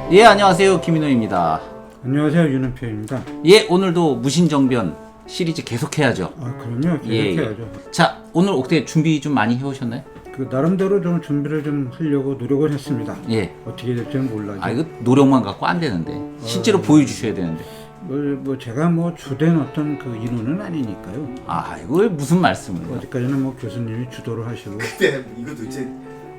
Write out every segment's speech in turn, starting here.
예, 안녕하세요. 김인호입니다. 안녕하세요. 윤은표입니다. 예, 오늘도 무신정변 시리즈 계속해야죠. 아, 그럼요. 예, 계속해야죠. 자, 오늘 어떻게 준비 좀 많이 해오셨나요? 그 나름대로 좀 준비를 좀 하려고 노력을 했습니다. 예. 어떻게 될지는 몰라요. 아, 이거 노력만 갖고 안 되는데. 실제로 보여주셔야 되는데. 뭐 제가 뭐 주된 어떤 그 인원은 아니니까요. 아, 이거 무슨 말씀을. 어디까지는 뭐 교수님이 주도를 하시고. 근데 이거 도대체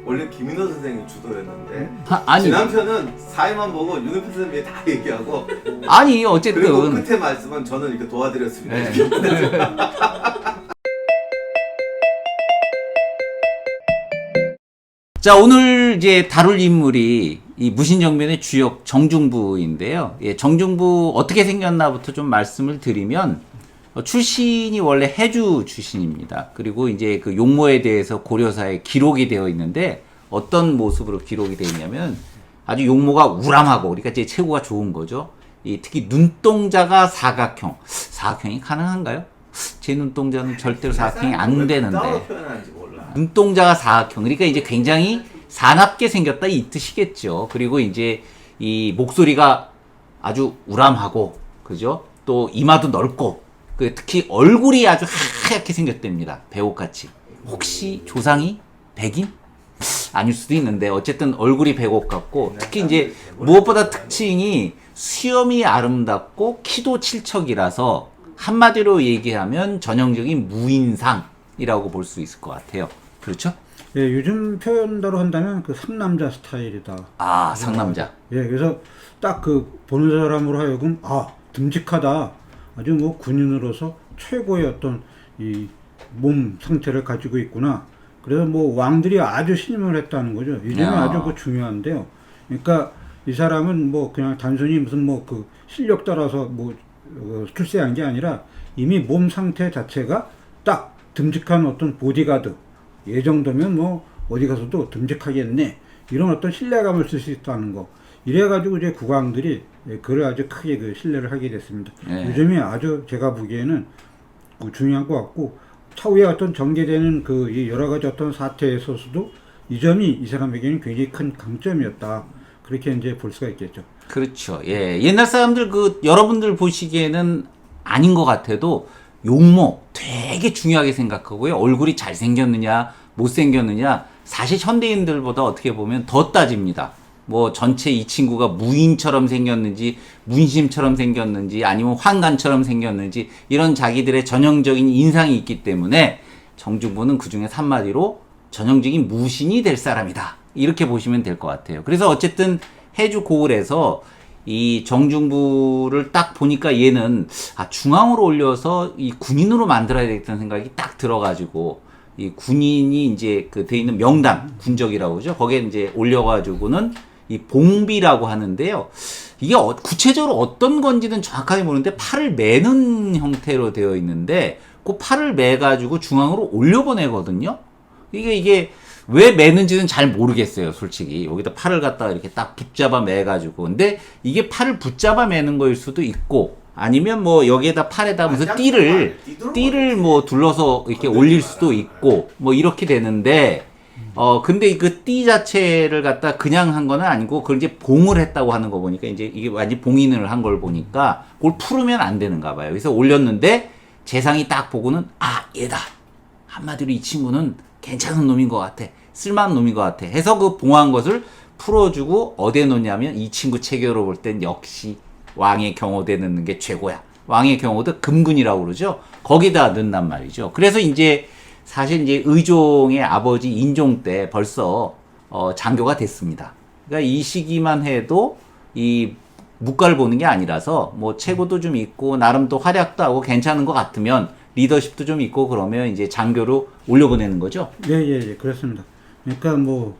원래 김인호 선생이 주도였는데 아니, 지난 편은 사회만 보고 윤은표 선생님이 다 얘기하고 아니, 어쨌든. 그리고 끝에 말씀은 저는 이렇게 도와드렸습니다. 예. 자, 오늘 이제 다룰 인물이 이 무신정변의 주역 정중부인데요. 예, 정중부 어떻게 생겼나부터 좀 말씀을 드리면 출신이 원래 해주 출신입니다. 그리고 이제 그 용모에 대해서 고려사에 기록이 되어 있는데 어떤 모습으로 기록이 되어 있냐면 아주 용모가 우람하고 그러니까 제 체구가 좋은 거죠. 이 특히 눈동자가 사각형. 사각형이 가능한가요? 제 눈동자는 절대로 사각형이 안 되는데. 따로 표현하는지 몰라. 눈동자가 사각형. 그러니까 이제 굉장히 사납게 생겼다 이 뜻이겠죠. 그리고 이제 이 목소리가 아주 우람하고, 그죠? 또 이마도 넓고, 특히 얼굴이 아주 하얗게 생겼답니다. 배옥같이. 혹시 조상이 백인? 아닐 수도 있는데 어쨌든 얼굴이 백옥 같고, 특히 이제 무엇보다 특징이 수염이 아름답고 키도 칠척이라서 한마디로 얘기하면 전형적인 무인상이라고 볼 수 있을 것 같아요. 그렇죠? 예, 요즘 표현대로 한다면 그 상남자 스타일이다. 아, 상남자. 예, 그래서 딱 그 보는 사람으로 하여금 듬직하다. 아주 뭐 군인으로서 최고의 어떤 이 몸 상태를 가지고 있구나. 그래서 뭐 왕들이 아주 신임을 했다는 거죠. 이 점이 야. 아주 그 중요한데요. 그러니까 이 사람은 뭐 그냥 단순히 무슨 뭐 그 실력 따라서 뭐 출세한 게 아니라 이미 몸 상태 자체가 딱 듬직한 어떤 보디가드. 이 정도면 뭐 어디 가서도 듬직하겠네. 이런 어떤 신뢰감을 쓸 수 있다는 거. 이래가지고 이제 국왕들이 그를 아주 크게 그 신뢰를 하게 됐습니다. 네. 요즘에 아주 제가 보기에는 중요한 것 같고, 차후에 어떤 전개되는 그 이 여러 가지 어떤 사태에 있어서도 이 점이 이 사람에게는 굉장히 큰 강점이었다. 그렇게 이제 볼 수가 있겠죠. 그렇죠. 예. 옛날 사람들 여러분들 보시기에는 아닌 것 같아도 용모 되게 중요하게 생각하고요. 얼굴이 잘생겼느냐, 못생겼느냐, 사실 현대인들보다 어떻게 보면 더 따집니다. 뭐 전체 이 친구가 무인처럼 생겼는지, 문심처럼 생겼는지, 아니면 환관처럼 생겼는지, 이런 자기들의 전형적인 인상이 있기 때문에 정중부는 그 중에 한마디로 전형적인 무신이 될 사람이다. 이렇게 보시면 될 것 같아요. 그래서 어쨌든 해주 고을에서 이 정중부를 딱 보니까 얘는 중앙으로 올려서 이 군인으로 만들어야 되겠다는 생각이 딱 들어가지고 이 군인이 이제 그 돼 있는 명단 군적이라고 그러죠. 거기에 이제 올려가지고는 이 봉비라고 하는데요. 이게 구체적으로 어떤 건지는 정확하게 모르는데 팔을 매는 형태로 되어 있는데 그 팔을 매가지고 중앙으로 올려보내거든요. 이게 왜 매는지는 잘 모르겠어요, 솔직히. 여기다 팔을 갖다가 이렇게 딱 붙잡아 매가지고. 근데 이게 팔을 붙잡아 매는 거일 수도 있고, 아니면 뭐 여기에다 팔에다 무슨 띠를 뭐 둘러서 이렇게 올릴 수도 있고, 뭐 이렇게 되는데, 근데 그 띠 자체를 갖다 그냥 한 거는 아니고, 그걸 이제 봉을 했다고 하는 거 보니까, 이제 이게 완전 봉인을 한 걸 보니까, 그걸 풀으면 안 되는가 봐요. 그래서 올렸는데, 재상이 딱 보고는, 얘다. 한마디로 이 친구는 괜찮은 놈인 것 같아. 쓸만한 놈인 것 같아. 해서 그 봉한 것을 풀어주고 어디에 놓냐면 이 친구 체계로 볼 땐 역시 왕의 경호대 넣는 게 최고야. 왕의 경호대 금군이라고 그러죠. 거기다 넣는단 말이죠. 그래서 이제 사실 이제 의종의 아버지 인종 때 벌써 장교가 됐습니다. 그러니까 이 시기만 해도 이 묵과를 보는 게 아니라서 뭐 체구도 좀 있고 나름 또 활약도 하고 괜찮은 것 같으면 리더십도 좀 있고 그러면 이제 장교로 올려보내는 거죠? 예, 그렇습니다. 그러니까 뭐,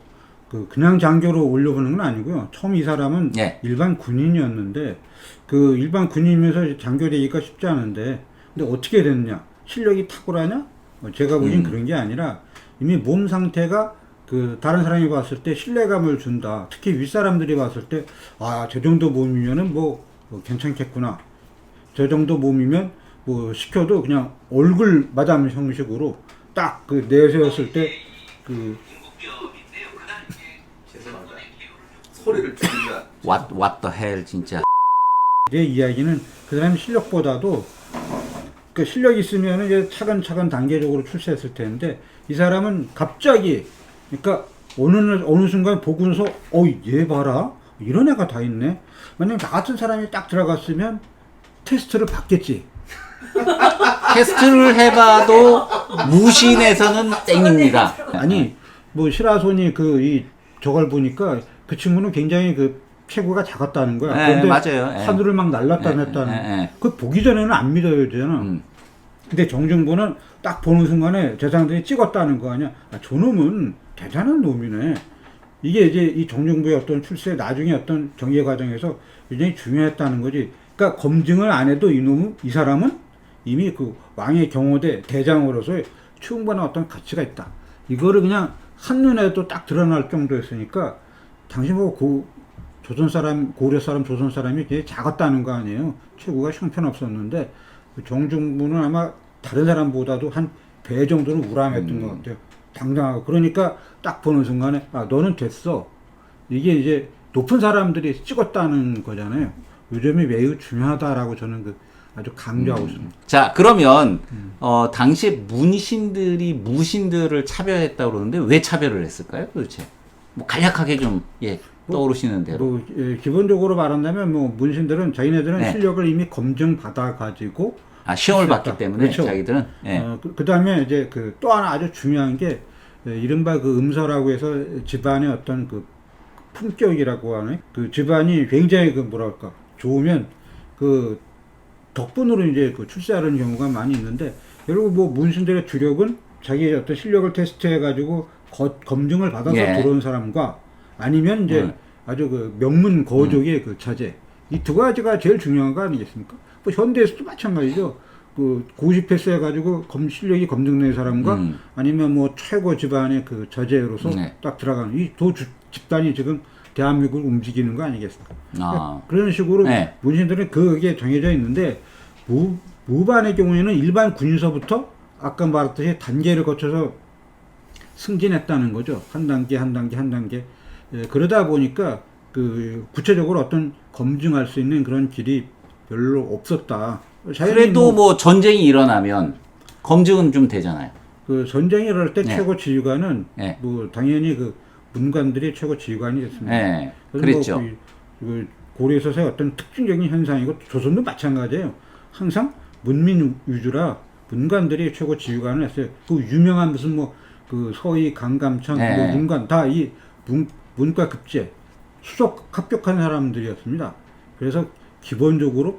그냥 장교로 올려보는 건 아니고요. 처음 이 사람은 예. 일반 군인이었는데, 그 일반 군인이면서 장교 되기가 쉽지 않은데, 근데 어떻게 됐냐? 실력이 탁월하냐? 제가 보기엔 그런 게 아니라, 이미 몸 상태가 그 다른 사람이 봤을 때 신뢰감을 준다. 특히 윗사람들이 봤을 때, 저 정도 몸이면은 뭐 괜찮겠구나. 저 정도 몸이면 뭐 시켜도 그냥 얼굴 마담 형식으로 딱 그 내세웠을 때 그 죄송합니다. 소리를 줄이자. what the hell 진짜. 제 이야기는 그 사람 실력보다도 그 실력이 있으면 이제 차근차근 단계적으로 출세했을 텐데 이 사람은 갑자기 그러니까 어느 순간 보고서 얘 봐라 이런 애가 다 있네. 만약 나 같은 사람이 딱 들어갔으면 테스트를 받겠지. 테스트를 해봐도 무신에서는 땡입니다. 아니 뭐 시라손이 저걸 보니까 그 친구는 굉장히 그 체구가 작았다는 거야. 네, 그런데 맞아요. 네. 하늘을 막 날랐다 네, 냈다는. 네. 그 보기 전에는 안 믿어야 되잖아. 근데 정중부는 딱 보는 순간에 재상들이 찍었다는 거 아니야. 저놈은 대단한 놈이네. 이게 이제 이 정중부의 어떤 출세 나중에 어떤 정예 과정에서 굉장히 중요했다는 거지. 그러니까 검증을 안 해도 이 사람은 이미 그 왕의 경호대 대장으로서의 충분한 어떤 가치가 있다. 이거를 그냥 한눈에도 딱 드러날 정도였으니까 당신 보고 조선 사람, 고려 사람, 조선 사람이 굉장히 작았다는 거 아니에요. 체구가 형편없었는데 정중부는 아마 다른 사람보다도 한 배 정도는 우람했던 것 같아요. 당당하고. 그러니까 딱 보는 순간에 너는 됐어. 이게 이제 높은 사람들이 찍었다는 거잖아요. 요즘이 매우 중요하다라고 저는 아주 강조하고 있습니다. 자, 그러면 당시 문신들이 무신들을 차별했다고 그러는데 왜 차별을 했을까요, 도대체? 뭐 간략하게 좀 떠오르시는 대로. 기본적으로 말한다면 문신들은 자기네들은 네. 실력을 이미 검증받아 가지고 시험을 봤기 때문에 그렇죠. 자기들은. 그다음에 이제 또 하나 아주 중요한 게 이른바 음서라고 해서 집안의 어떤 품격이라고 하네. 집안이 굉장히 뭐랄까 좋으면 덕분으로 이제 출세하는 경우가 많이 있는데 결국 문신들의 주력은 자기의 어떤 실력을 테스트해 가지고 검증을 받아서 들어온 사람과 아니면 이제 아주 명문 거족의 자제, 이 두 가지가 제일 중요한 거 아니겠습니까? 현대에서도 마찬가지죠. 고시패스 해가지고 실력이 검증된 사람과 아니면 최고 집안의 자제로서 딱 들어가는 이 두 집단이 지금 대한민국을 움직이는 거 아니겠습니까? 그런 식으로 문신들은 그게 정해져 있는데 무반의 경우에는 일반 군인서부터 아까 말했듯이 단계를 거쳐서 승진했다는 거죠. 한 단계 한 단계 한 단계. 그러다 보니까 구체적으로 어떤 검증할 수 있는 그런 길이 별로 없었다. 그래도 전쟁이 일어나면 검증은 좀 되잖아요. 전쟁이 일어날 때 최고 지휘관은 당연히 문관들이 최고 지휘관이 됐습니다. 그랬죠. 고려에서의 어떤 특징적인 현상이고 조선도 마찬가지예요. 항상 문민 위주라 문관들이 최고 지휘관을 했어요. 유명한 무슨 서희, 강감천, 문관 다 이 문과 급제 수석 합격한 사람들이었습니다. 그래서 기본적으로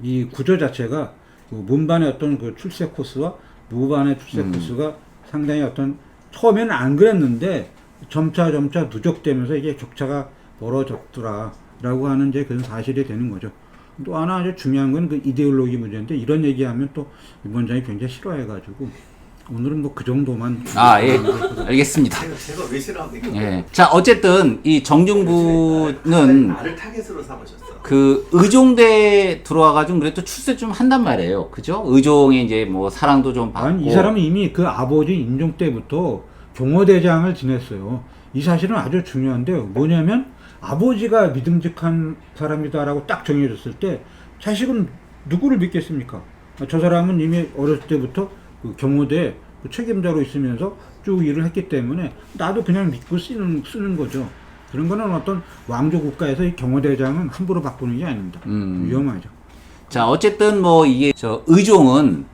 이 구조 자체가 문반의 어떤 출세 코스와 무반의 출세 코스가 상당히 어떤 처음에는 안 그랬는데 점차 누적되면서 이게 격차가 벌어졌더라라고 하는 이제 그런 사실이 되는 거죠. 또 하나 아주 중요한 건 이데올로기 문제인데 이런 얘기하면 또 이번장이 굉장히 싫어해가지고 오늘은 그 정도만. 알겠습니다. 제가 왜 싫어합니까? 자, 어쨌든 이 정중부는 나를 타겟으로 삼으셨어. 의종대에 들어와가지고 그래도 출세 좀 한단 말이에요. 그죠? 의종에 이제 사랑도 좀 받고. 아니, 이 사람은 이미 아버지 인종 때부터 경호대장을 지냈어요. 이 사실은 아주 중요한데요. 뭐냐면 아버지가 믿음직한 사람이다라고 딱 정해졌을 때 자식은 누구를 믿겠습니까? 저 사람은 이미 어렸을 때부터 경호대 책임자로 있으면서 쭉 일을 했기 때문에 나도 그냥 믿고 쓰는 거죠. 그런 거는 어떤 왕조 국가에서 이 경호대장은 함부로 바꾸는 게 아닙니다. 위험하죠. 자, 어쨌든 이게 의종은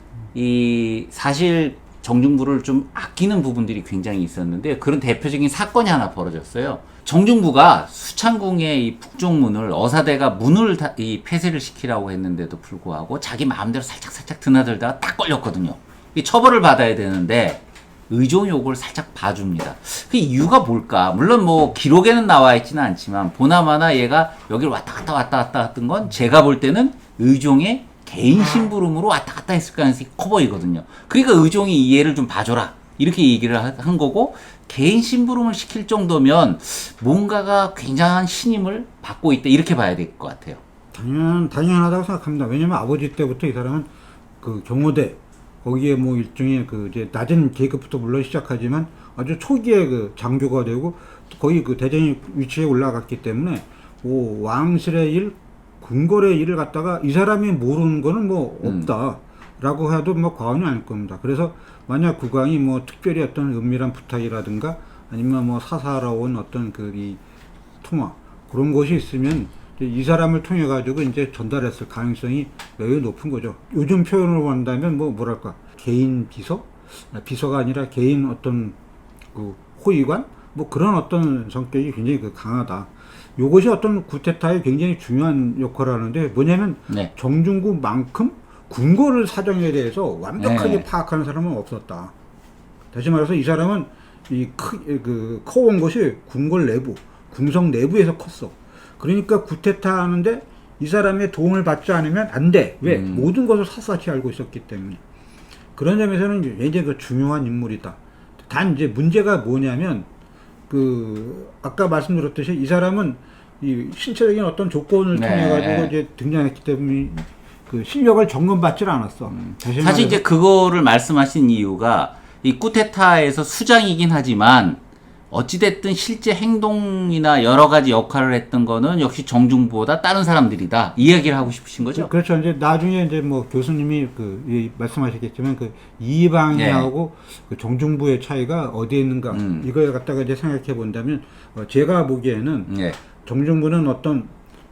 사실 정중부를 좀 아끼는 부분들이 굉장히 있었는데 그런 대표적인 사건이 하나 벌어졌어요. 정중부가 수창궁의 이 북종문을 어사대가 문을 폐쇄를 시키라고 했는데도 불구하고 자기 마음대로 살짝 드나들다가 딱 걸렸거든요. 이 처벌을 받아야 되는데 의종 요구를 살짝 봐줍니다. 그 이유가 뭘까? 물론 기록에는 나와 있지는 않지만 보나마나 얘가 여기를 왔다 갔다 했던 건 제가 볼 때는 의종의 개인 심부름으로 왔다 갔다 했을 가능성이 커 보이거든요. 그러니까 의종이 이 얘를 좀 봐줘라 이렇게 얘기를 한 거고, 개인 심부름을 시킬 정도면 뭔가가 굉장한 신임을 받고 있다 이렇게 봐야 될 것 같아요. 당연하다고 생각합니다. 왜냐면 아버지 때부터 이 사람은 경호대 거기에 일종의 이제 낮은 계급부터 물론 시작하지만 아주 초기에 장교가 되고 거의 대장 위치에 올라갔기 때문에 뭐 왕실의 일, 궁궐의 일을 갖다가 이 사람이 모르는 거는 뭐 없다라고 해도 뭐 과언이 아닐 겁니다. 그래서 만약 국왕이 뭐 특별히 어떤 은밀한 부탁이라든가 아니면 뭐 사사로 온 어떤 그 이 통화 그런 것이 있으면 이 사람을 통해 가지고 이제 전달했을 가능성이 매우 높은 거죠. 요즘 표현으로 한다면 뭐 뭐랄까 개인 비서, 비서가 아니라 개인 어떤 그 호위관 뭐 그런 어떤 성격이 굉장히 그 강하다. 요것이 어떤 쿠데타에 굉장히 중요한 역할을 하는데 뭐냐면 네. 정중국만큼 궁궐 사정에 대해서 완벽하게 네. 파악하는 사람은 없었다. 다시 말해서 이 사람은 커온 것이 궁궐 내부, 궁성 내부에서 컸어. 그러니까 쿠데타 하는데 이 사람의 도움을 받지 않으면 안 돼. 왜? 모든 것을 샅샅이 알고 있었기 때문에. 그런 점에서는 굉장히 그 중요한 인물이다. 단 이제 문제가 뭐냐면 아까 말씀드렸듯이 이 사람은 이 신체적인 어떤 조건을 네. 통해 가지고 이제 등장했기 때문에 그 실력을 점검받질 않았어. 다시 사실 말해서 이제 그거를 말씀하신 이유가 이 쿠데타에서 수장이긴 하지만 어찌됐든 실제 행동이나 여러 가지 역할을 했던 거는 역시 정중보다 다른 사람들이다. 이 이야기를 하고 싶으신 거죠? 그렇죠. 이제 나중에 이제 뭐 교수님이 말씀하셨겠지만 그 이방이하고 그 정중부의 차이가 어디에 있는가 이걸 갖다가 이제 생각해 본다면 제가 보기에는 예. 정중부는 어떤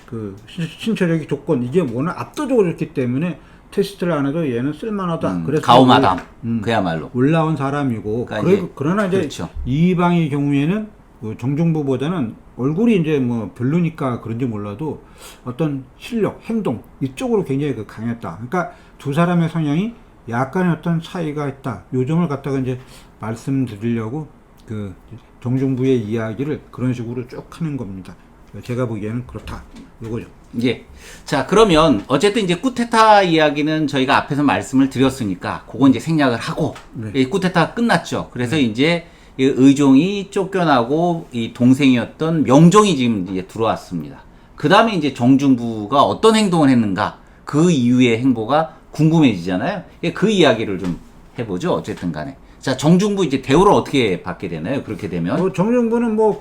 그 신체적인 조건 이게 워낙 압도적으로 좋기 때문에 테스트를 안 해도 얘는 쓸만하다. 그래서 가오마담. 그야말로. 올라온 사람이고 그러니까 그러나 이제 그렇죠. 이방의 경우에는 그 정중부보다는 얼굴이 이제 뭐 별로니까 그런지 몰라도 어떤 실력, 행동 이쪽으로 굉장히 그 강했다. 그러니까 두 사람의 성향이 약간의 어떤 차이가 있다. 요 점을 갖다가 이제 말씀드리려고 그 정중부의 이야기를 그런 식으로 쭉 하는 겁니다. 제가 보기에는 그렇다. 요거죠. 예. 자, 그러면 어쨌든 이제 쿠데타 이야기는 저희가 앞에서 말씀을 드렸으니까 그거 이제 생략을 하고 네. 이 쿠데타가 끝났죠. 그래서 이제 이 의종이 쫓겨나고 이 동생이었던 명종이 지금 이제 들어왔습니다. 그 다음에 이제 정중부가 어떤 행동을 했는가 그 이후의 행보가 궁금해지잖아요. 그 이야기를 좀 해보죠. 어쨌든 간에. 자, 정중부 이제 대우를 어떻게 받게 되나요? 그렇게 되면. 정중부는 뭐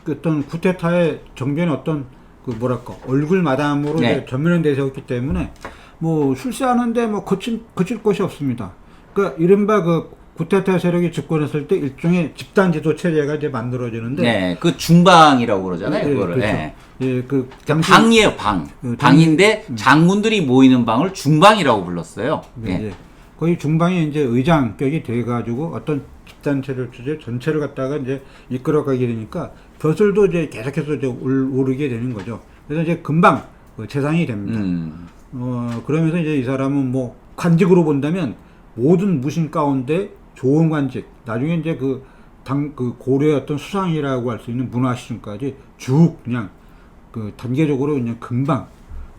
어떤 쿠데타의 정변의 어떤 뭐랄까 얼굴 마담으로 네. 이제 전면에 내세웠기 때문에 뭐 출세하는데 뭐 거칠 것이 없습니다. 그러니까 이른바 그 쿠데타 세력이 집권했을 때 일종의 집단 지도 체제가 이제 만들어지는데 네, 그 중방이라고 그러잖아요. 예, 그거를. 그렇죠. 예. 예, 그 그러니까 방이에요, 방. 방인데 장군들이 모이는 방을 중방이라고 불렀어요. 네, 예. 예. 거의 중방에 이제 의장격이 돼가지고 어떤 집단 체력 주제 전체를 갖다가 이제 이끌어가게 되니까 벼슬도 이제 계속해서 이제 오르게 되는 거죠. 그래서 이제 금방 재상이 됩니다. 그러면서 이제 이 사람은 뭐 관직으로 본다면 모든 무신 가운데 좋은 관직, 나중에 이제 그 고려의 어떤 수상이라고 할 수 있는 문화시중까지 쭉 그냥 그 단계적으로 그냥 금방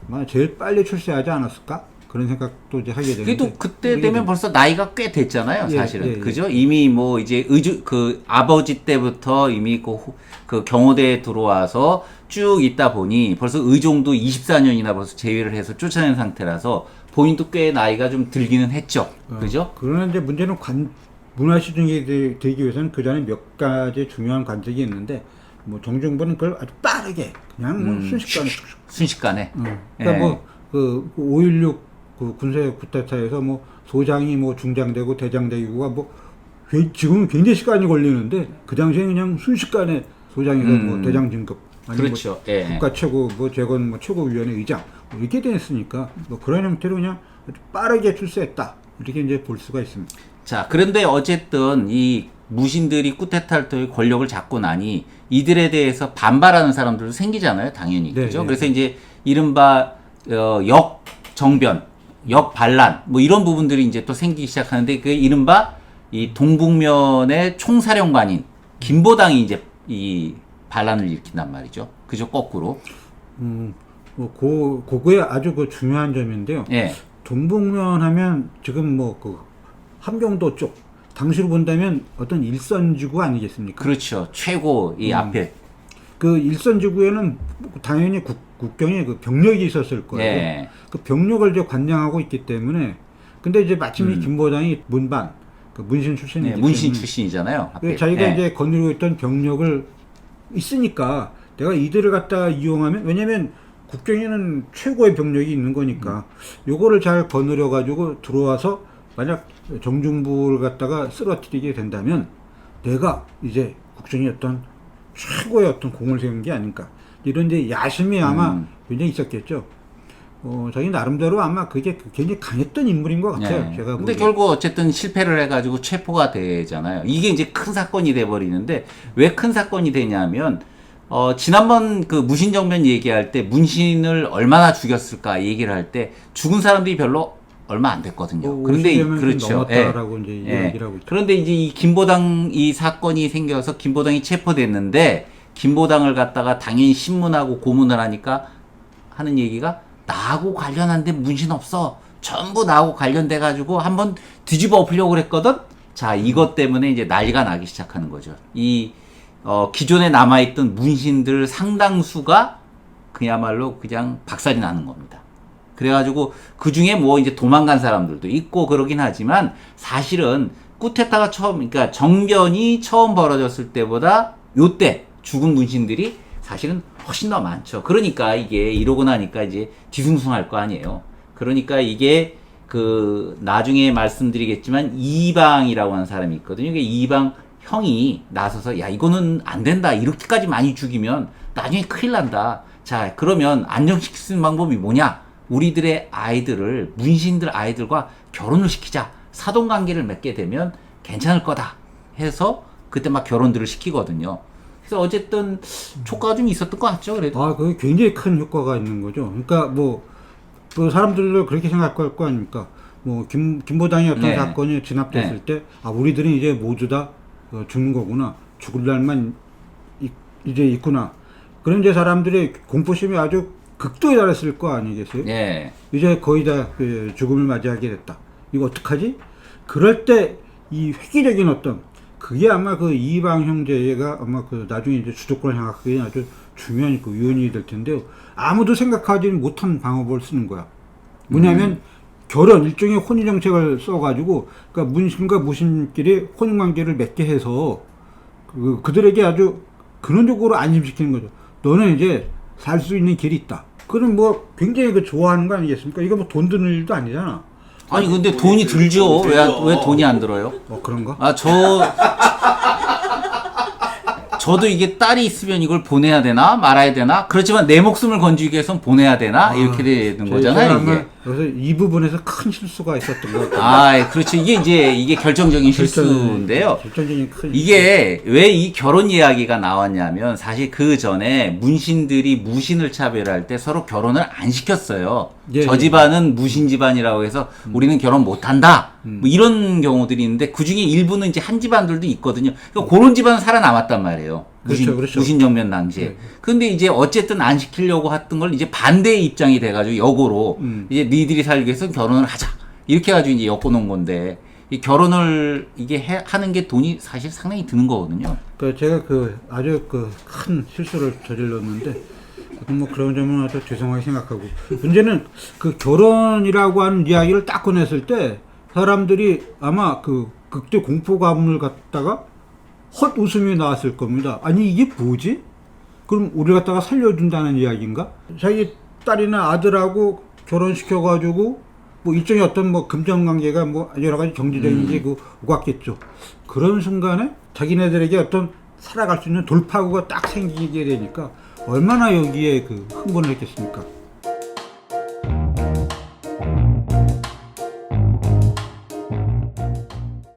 아마 제일 빨리 출세하지 않았을까? 그런 생각도 이제 하게 되는데. 그래도 그때 되면 벌써 나이가 꽤 됐잖아요, 예, 사실은. 예, 예. 그죠? 이미 뭐 이제 그 아버지 때부터 이미 그 경호대에 들어와서 쭉 있다 보니 벌써 의종도 24년이나 벌써 제위를 해서 쫓아낸 상태라서 본인도 꽤 나이가 좀 들기는 했죠. 그죠? 그러나 이제 문제는 문화시중이 되기 위해서는 그 전에 몇 가지 중요한 관직이 있는데 뭐 정중부는 그걸 아주 빠르게 그냥 뭐 순식간에 순식간에. 그러니까 예. 뭐 그 5.16 그 군사 쿠데타에서 뭐 소장이 뭐 중장되고 대장되기가 뭐 지금은 굉장히 시간이 걸리는데 그 당시에 그냥 순식간에 소장에서 뭐 대장 진급 아니면 그렇죠. 뭐 예. 국가 최고 뭐 재건 뭐 최고위원회 의장 뭐 이렇게 됐으니까 뭐 그런 형태로 그냥 아주 빠르게 출세했다 이렇게 이제 볼 수가 있습니다. 자, 그런데 어쨌든 이 무신들이 쿠데타를 통해 권력을 잡고 나니 이들에 대해서 반발하는 사람들도 생기잖아요, 당연히. 네, 그죠? 네. 그래서 이제 이른바 역정변, 역반란 뭐 이런 부분들이 이제 또 생기기 시작하는데 그 이른바 이 동북면의 총사령관인 김보당이 이제 이 반란을 일으킨단 말이죠. 그죠? 거꾸로. 뭐 그거에 아주 그 중요한 점인데요. 예. 동북면 하면 지금 뭐 그 함경도 쪽 당시로 본다면 어떤 일선지구 아니겠습니까? 그렇죠. 최고 이 앞에. 그 일선지구에는 당연히 국경에 그 병력이 있었을 거예요. 예. 그 병력을 이제 관장하고 있기 때문에 근데 이제 마침 이 김보당이 문반 그 문신 출신이기 네, 때문에 문신 출신이잖아요. 앞에. 자기가 예. 이제 거느리고 있던 병력을 있으니까 내가 이들을 갖다 이용하면 왜냐면 국정에는 최고의 병력이 있는 거니까 요거를 잘 거느려 가지고 들어와서 만약 정중부를 갖다가 쓰러뜨리게 된다면 내가 이제 국정에 어떤 최고의 어떤 공을 세운 게 아닐까 이런 이제 야심이 아마 굉장히 있었겠죠. 자기 나름대로 아마 그게 굉장히 강했던 인물인 것 같아요. 네. 제가 근데 보기에. 결국 어쨌든 실패를 해가지고 체포가 되잖아요. 이게 이제 큰 사건이 돼버리는데 왜 큰 사건이 되냐면 지난번 그 무신정변 얘기할 때 문신을 얼마나 죽였을까 얘기를 할 때 죽은 사람들이 별로 얼마 안 됐거든요. 그런데 50여 명 그렇죠. 넘었다라고 이제 예. 얘기를 하고 있죠. 그런데 이제 이 김보당 이 사건이 생겨서 김보당이 체포됐는데 김보당을 갖다가 당연히 신문하고 고문을 하니까 하는 얘기가 나하고 관련한데 문신 없어. 전부 나하고 관련돼 가지고 한번 뒤집어 엎으려고 그랬거든. 자, 이것 때문에 이제 난리가 나기 시작하는 거죠. 이 기존에 남아있던 문신들 상당수가 그야말로 그냥 박살이 나는 겁니다. 그래가지고 그 중에 뭐 이제 도망간 사람들도 있고 그러긴 하지만 사실은 쿠데타가 그러니까 정변이 처음 벌어졌을 때보다 요때 죽은 문신들이 사실은 훨씬 더 많죠. 그러니까 이게 이러고 나니까 이제 뒤숭숭할 거 아니에요. 그러니까 이게 그 나중에 말씀드리겠지만 이방이라고 하는 사람이 있거든요. 이게 이방 형이 나서서 야 이거는 안 된다. 이렇게까지 많이 죽이면 나중에 큰일 난다. 자 그러면 안정시킬 수 있는 방법이 뭐냐? 우리들의 아이들을 문신들 아이들과 결혼을 시키자. 사돈관계를 맺게 되면 괜찮을 거다. 해서 그때 막 결혼들을 시키거든요. 그래서 어쨌든 효과가 좀 있었던 것 같죠. 그래도. 아, 그게 굉장히 큰 효과가 있는 거죠. 그러니까 뭐 사람들도 그렇게 생각할 거 아닙니까? 뭐 김보당의 어떤 네. 사건이 진압됐을 네. 때 아, 우리들은 이제 모두 다 죽는 거구나. 죽을 날만 이제 있구나. 그런 이제 사람들의 공포심이 아주 극도에 달했을 거 아니겠어요? 예. 이제 거의 다 그 죽음을 맞이하게 됐다. 이거 어떡하지? 그럴 때 이 획기적인 어떤 그게 아마 그 이방 형제가 아마 그 나중에 이제 주도권을 장악하기에 아주 중요한 그 요인이 될 텐데요. 아무도 생각하지 못한 방법을 쓰는 거야. 뭐냐면 결혼 일종의 혼인 정책을 써가지고 그러니까 문신과 무신끼리 혼인 관계를 맺게 해서 그들에게 아주 근원적으로 안심시키는 거죠. 너는 이제 살 수 있는 길이 있다. 그럼 뭐 굉장히 그 좋아하는 거 아니겠습니까? 이거 뭐 돈 드는 일도 아니잖아. 아니 근데 돈이 들죠. 왜 돈이 안 들어요? 그런가? 저도 이게 딸이 있으면 이걸 보내야 되나 말아야 되나? 그렇지만 내 목숨을 건지기 위해서는 보내야 되나? 이렇게 되는 거잖아요, 이게. 그래서 이 부분에서 큰 실수가 있었던 것 같아요. 그렇죠. 이게 결정적인 실수인데요. 결정적인 큰 이게 왜 이 결혼 이야기가 나왔냐면 사실 그 전에 문신들이 무신을 차별할 때 서로 결혼을 안 시켰어요. 예, 저 집안은 무신 집안이라고 해서 우리는 결혼 못 한다. 뭐 이런 경우들이 있는데 그 중에 일부는 이제 한 집안들도 있거든요. 그러니까 그런 집안은 살아남았단 말이에요. 그렇죠. 무신 정변 당시에. 네. 근데 이제 어쨌든 안 시키려고 했던 걸 이제 반대의 입장이 돼가지고 역으로 이제 니들이 살기 위해서 결혼을 하자. 이렇게 해가지고 이제 엮어놓은 건데 이 결혼을 이게 하는 게 돈이 사실 상당히 드는 거거든요. 제가 아주 큰 실수를 저질렀는데 뭐 그런 점은 아주 죄송하게 생각하고 문제는 그 결혼이라고 하는 이야기를 딱 꺼냈을 때 사람들이 아마 그 극대 공포감을 갖다가 헛 웃음이 나왔을 겁니다. 아니 이게 뭐지? 그럼 우리 갖다가 살려준다는 이야기인가? 자기 딸이나 아들하고 결혼시켜가지고 뭐 일종의 어떤 뭐 금전관계가 뭐 여러 가지 경제적인 게 오갔겠죠. 그런 순간에 자기네들에게 어떤 살아갈 수 있는 돌파구가 딱 생기게 되니까 얼마나 여기에 흥분을 했겠습니까?